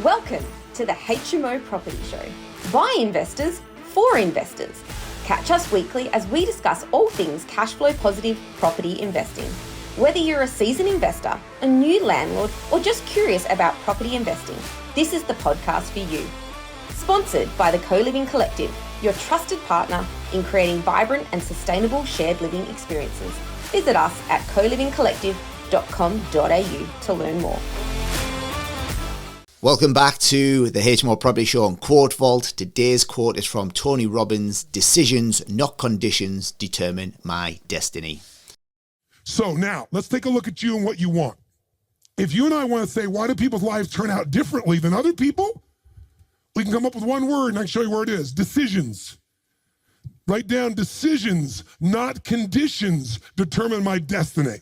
Welcome to the HMO Property Show. By investors, for investors. Catch us weekly as we discuss all things cash flow positive property investing. Whether you're a seasoned investor, a new landlord, or just curious about property investing, this is the podcast for you. Sponsored by the Co-Living Collective, your trusted partner in creating vibrant and sustainable shared living experiences. Visit us at colivingcollective.com.au to learn more. Welcome back to the HMO Property Show on Quote Vault. Today's quote is from Tony Robbins: "Decisions, not conditions, determine my destiny." So now, let's take a look at you and what you want. If you and I want to say, why do people's lives turn out differently than other people? We can come up with one word and I can show you where it is. Decisions. Write down: decisions, not conditions, determine my destiny.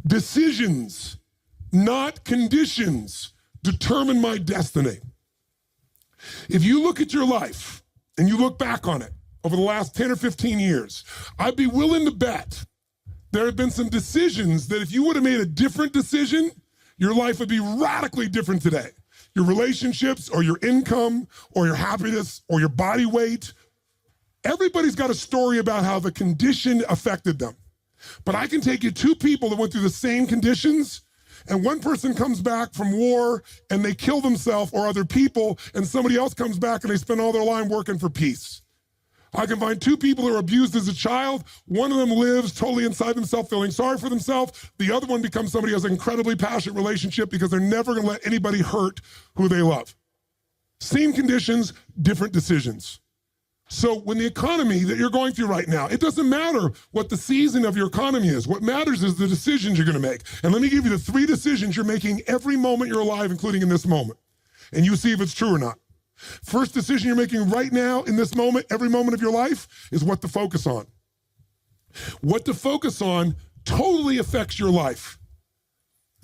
Decisions, not conditions, determine my destiny. If you look at your life and you look back on it over the last 10 or 15 years, I'd be willing to bet there have been some decisions that if you would have made a different decision, your life would be radically different today. Your relationships or your income or your happiness or your body weight. Everybody's got a story about how the condition affected them. But I can take you two people that went through the same conditions, and one person comes back from war and they kill themselves or other people, and somebody else comes back and they spend all their life working for peace. I can find two people who were abused as a child. One of them lives totally inside themselves, feeling sorry for themselves. The other one becomes somebody who has an incredibly passionate relationship because they're never going to let anybody hurt who they love. Same conditions, different decisions. So when the economy that you're going through right now, it doesn't matter what the season of your economy is. What matters is the decisions you're going to make. And let me give you the 3 decisions you're making every moment you're alive, including in this moment. And you see if it's true or not. First decision you're making right now in this moment, every moment of your life, is what to focus on. What to focus on totally affects your life.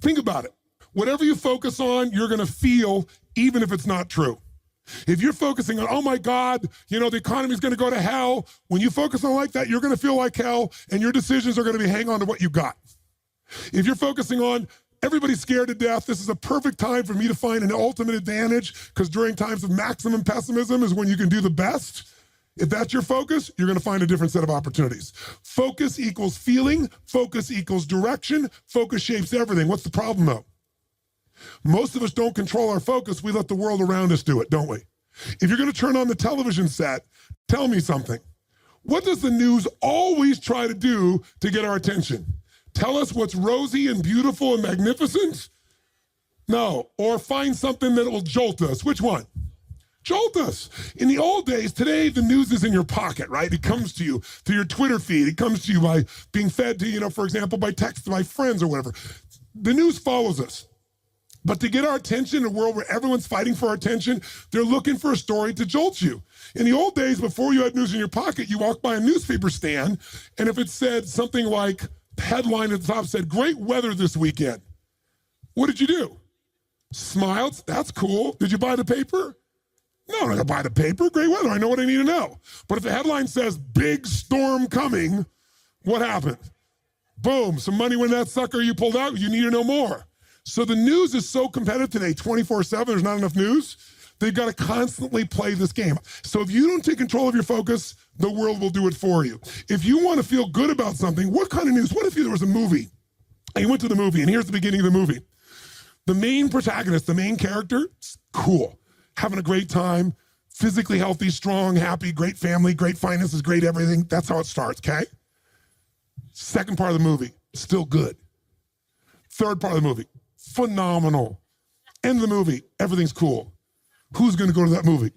Think about it. Whatever you focus on, you're going to feel, even if it's not true. If you're focusing on, oh my God, the economy's going to go to hell, when you focus on like that, you're going to feel like hell, and your decisions are going to be hang on to what you got. If you're focusing on, everybody's scared to death, this is a perfect time for me to find an ultimate advantage, because during times of maximum pessimism is when you can do the best. If that's your focus, you're going to find a different set of opportunities. Focus equals feeling. Focus equals direction. Focus shapes everything. What's the problem though? Most of us don't control our focus. We let the world around us do it, don't we? If you're going to turn on the television set, tell me something. What does the news always try to do to get our attention? Tell us what's rosy and beautiful and magnificent? No. Or find something that will jolt us. Which one? Jolt us. In the old days, today the news is in your pocket, right? It comes to you through your Twitter feed. It comes to you by being fed to, for example, by text by friends or whatever. The news follows us. But to get our attention in a world where everyone's fighting for our attention, they're looking for a story to jolt you. In the old days, before you had news in your pocket, you walked by a newspaper stand, and if it said something like, the headline at the top said, "Great weather this weekend," what did you do? Smiled. That's cool. Did you buy the paper? No, I'm not gonna buy the paper. Great weather. I know what I need to know. But if the headline says, "Big storm coming," what happened? Boom. Some money went in that sucker you pulled out. You need to know more. So the news is so competitive today, 24/7, there's not enough news. They've got to constantly play this game. So if you don't take control of your focus, the world will do it for you. If you want to feel good about something, what kind of news? What if there was a movie, and you went to the movie, and here's the beginning of the movie. The main protagonist, the main character, cool, having a great time, physically healthy, strong, happy, great family, great finances, great everything. That's how it starts, okay? Second part of the movie, still good. Third part of the movie, phenomenal. End of the movie, everything's cool. Who's going to go to that movie?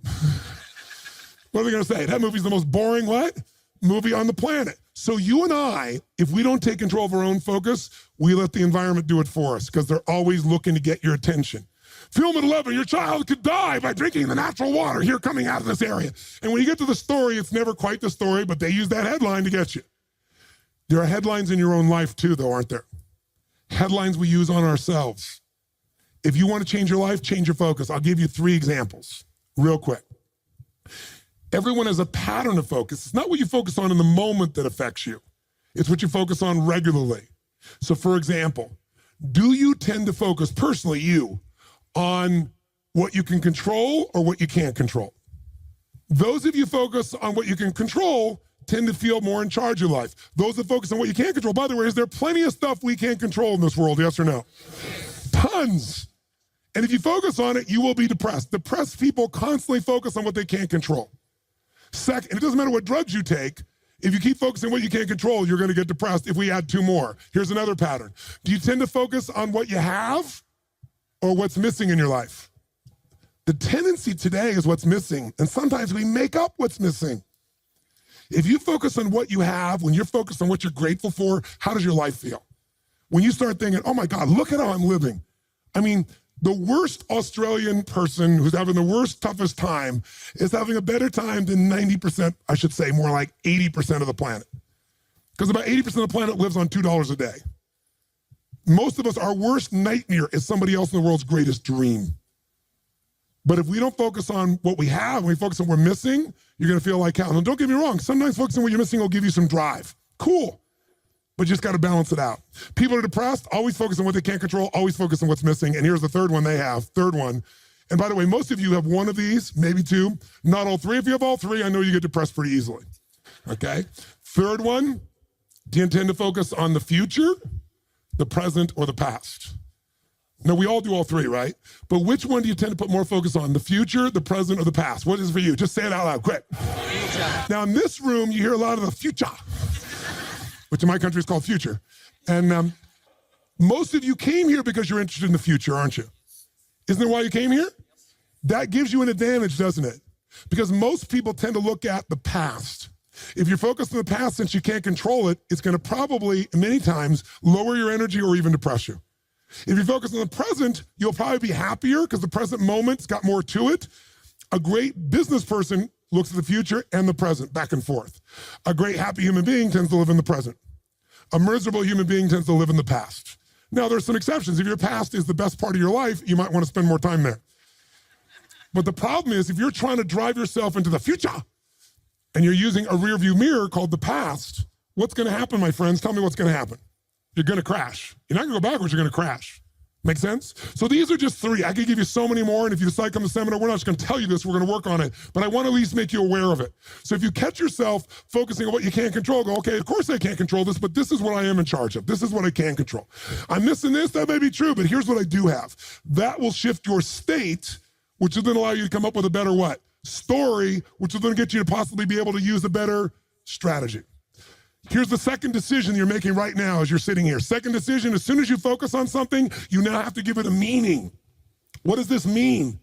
What are they going to say? That movie's the most boring what? Movie on the planet. So you and I, if we don't take control of our own focus, we let the environment do it for us because they're always looking to get your attention. Film at 11, your child could die by drinking the natural water here coming out of this area. And when you get to the story, it's never quite the story, but they use that headline to get you. There are headlines in your own life too, though, aren't there? Headlines we use on ourselves. If you want to change your life, change your focus. I'll give you 3 examples real quick. Everyone has a pattern of focus. It's not what you focus on in the moment that affects you. It's what you focus on regularly. So for example, do you tend to focus, personally you, on what you can control or what you can't control. Those of you focus on what you can control tend to feel more in charge of life. Those that focus on what you can't control, by the way, is there plenty of stuff we can't control in this world, yes or no? Tons. And if you focus on it, you will be depressed. Depressed people constantly focus on what they can't control. Second, and it doesn't matter what drugs you take, if you keep focusing on what you can't control, you're going to get depressed if we add two more. Here's another pattern. Do you tend to focus on what you have or what's missing in your life? The tendency today is what's missing, and sometimes we make up what's missing. If you focus on what you have, when you're focused on what you're grateful for, how does your life feel? When you start thinking, oh my God, look at how I'm living. I mean, the worst Australian person who's having the worst, toughest time is having a better time than 90%, I should say, more like 80% of the planet. Because about 80% of the planet lives on $2 a day. Most of us, our worst nightmare is somebody else in the world's greatest dream. But if we don't focus on what we have, and we focus on what we're missing, you're going to feel like hell. And don't get me wrong, sometimes focusing on what you're missing will give you some drive. Cool. But you just got to balance it out. People are depressed, always focus on what they can't control, always focus on what's missing. And here's the third one they have. Third one. And by the way, most of you have one of these, maybe two. Not all three. If you have all three, I know you get depressed pretty easily. Okay? Third one, do you tend to focus on the future, the present, or the past? No, we all do all three, right? But which one do you tend to put more focus on? The future, the present, or the past? What is it for you? Just say it out loud, quick. Now, in this room, you hear a lot of the future, which in my country is called future. And most of you came here because you're interested in the future, aren't you? Isn't that why you came here? That gives you an advantage, doesn't it? Because most people tend to look at the past. If you're focused on the past, since you can't control it, it's going to probably, many times, lower your energy or even depress you. If you focus on the present, you'll probably be happier because the present moment's got more to it. A great business person looks at the future and the present, back and forth. A great happy human being tends to live in the present. A miserable human being tends to live in the past. Now, there's some exceptions. If your past is the best part of your life, you might want to spend more time there. But the problem is, if you're trying to drive yourself into the future and you're using a rearview mirror called the past, what's going to happen, my friends? Tell me what's going to happen. You're going to crash. You're not going to go backwards, you're going to crash. Make sense? So these are just three. I could give you so many more, and if you decide to come to the seminar, we're not just going to tell you this, we're going to work on it, but I want to at least make you aware of it. So if you catch yourself focusing on what you can't control, go, okay, of course I can't control this, but this is what I am in charge of. This is what I can control. I'm missing this, that may be true, but here's what I do have. That will shift your state, which will then allow you to come up with a better what? Story, which will then get you to possibly be able to use a better strategy. Here's the second decision you're making right now as you're sitting here. Second decision, as soon as you focus on something, you now have to give it a meaning. What does this mean?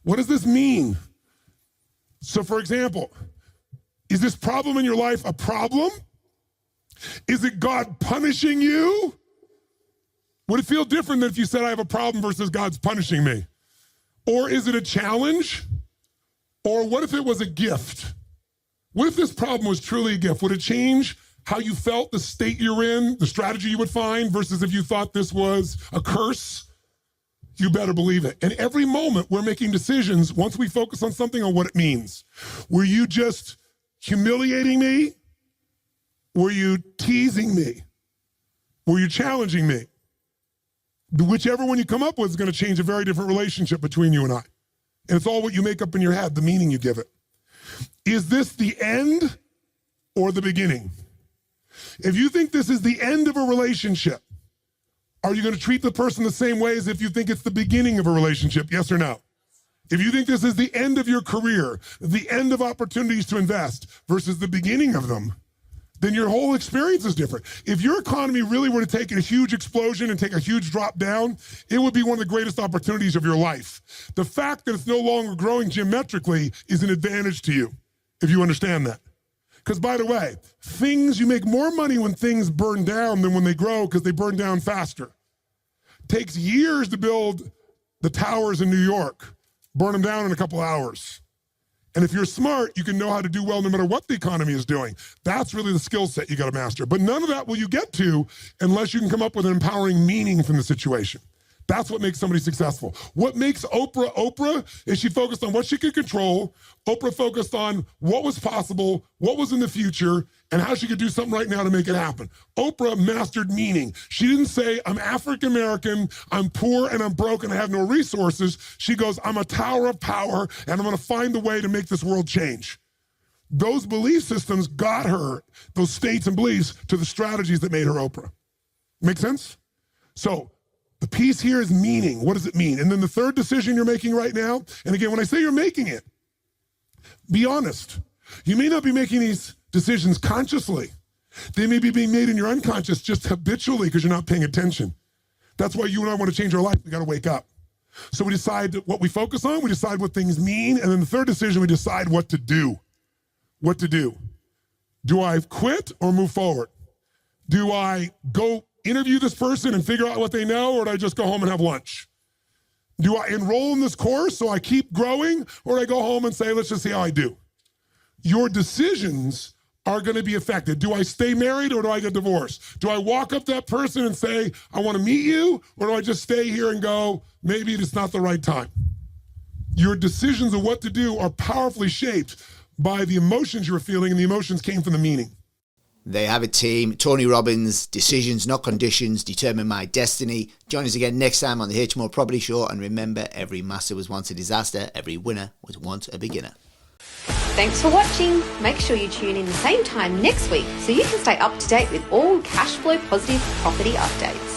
What does this mean? So for example, is this problem in your life a problem? Is it God punishing you? Would it feel different than if you said I have a problem versus God's punishing me? Or is it a challenge? Or what if it was a gift? What if this problem was truly a gift? Would it change how you felt, the state you're in, the strategy you would find, versus if you thought this was a curse? You better believe it. And every moment we're making decisions, once we focus on something, on what it means. Were you just humiliating me? Were you teasing me? Were you challenging me? Whichever one you come up with is going to change a very different relationship between you and I. And it's all what you make up in your head, the meaning you give it. Is this the end or the beginning? If you think this is the end of a relationship, are you going to treat the person the same way as if you think it's the beginning of a relationship? Yes or no? If you think this is the end of your career, the end of opportunities to invest versus the beginning of them, then your whole experience is different. If your economy really were to take a huge explosion and take a huge drop down, it would be one of the greatest opportunities of your life. The fact that it's no longer growing geometrically is an advantage to you, if you understand that. Because by the way, you make more money when things burn down than when they grow because they burn down faster. It takes years to build the towers in New York, burn them down in a couple hours. And if you're smart, you can know how to do well no matter what the economy is doing. That's really the skill set you got to master. But none of that will you get to unless you can come up with an empowering meaning from the situation. That's what makes somebody successful. What makes Oprah Oprah is she focused on what she could control. Oprah focused on what was possible, what was in the future, and how she could do something right now to make it happen. Oprah mastered meaning. She didn't say, I'm African American, I'm poor and I'm broke and I have no resources. She goes, I'm a tower of power and I'm going to find a way to make this world change. Those belief systems got her, those states and beliefs, to the strategies that made her Oprah. Make sense? So the piece here is meaning. What does it mean? And then the third decision you're making right now, and again, when I say you're making it, be honest. You may not be making these decisions consciously. They may be being made in your unconscious just habitually because you're not paying attention. That's why you and I want to change our life. We got to wake up. So we decide what we focus on, we decide what things mean, and then the third decision, we decide what to do. What to do. Do I quit or move forward? Do I go interview this person and figure out what they know, or do I just go home and have lunch? Do I enroll in this course so I keep growing, or do I go home and say, let's just see how I do? Your decisions are going to be affected. Do I stay married or do I get divorced? Do I walk up to that person and say, I want to meet you, or do I just stay here and go, maybe it's not the right time? Your decisions of what to do are powerfully shaped by the emotions you were feeling, and the emotions came from the meaning. They have a team. Tony Robbins, decisions, not conditions, determine my destiny. Join us again next time on the HMO Property Show. And remember, every master was once a disaster. Every winner was once a beginner. Thanks for watching. Make sure you tune in the same time next week so you can stay up to date with all cash flow positive property updates.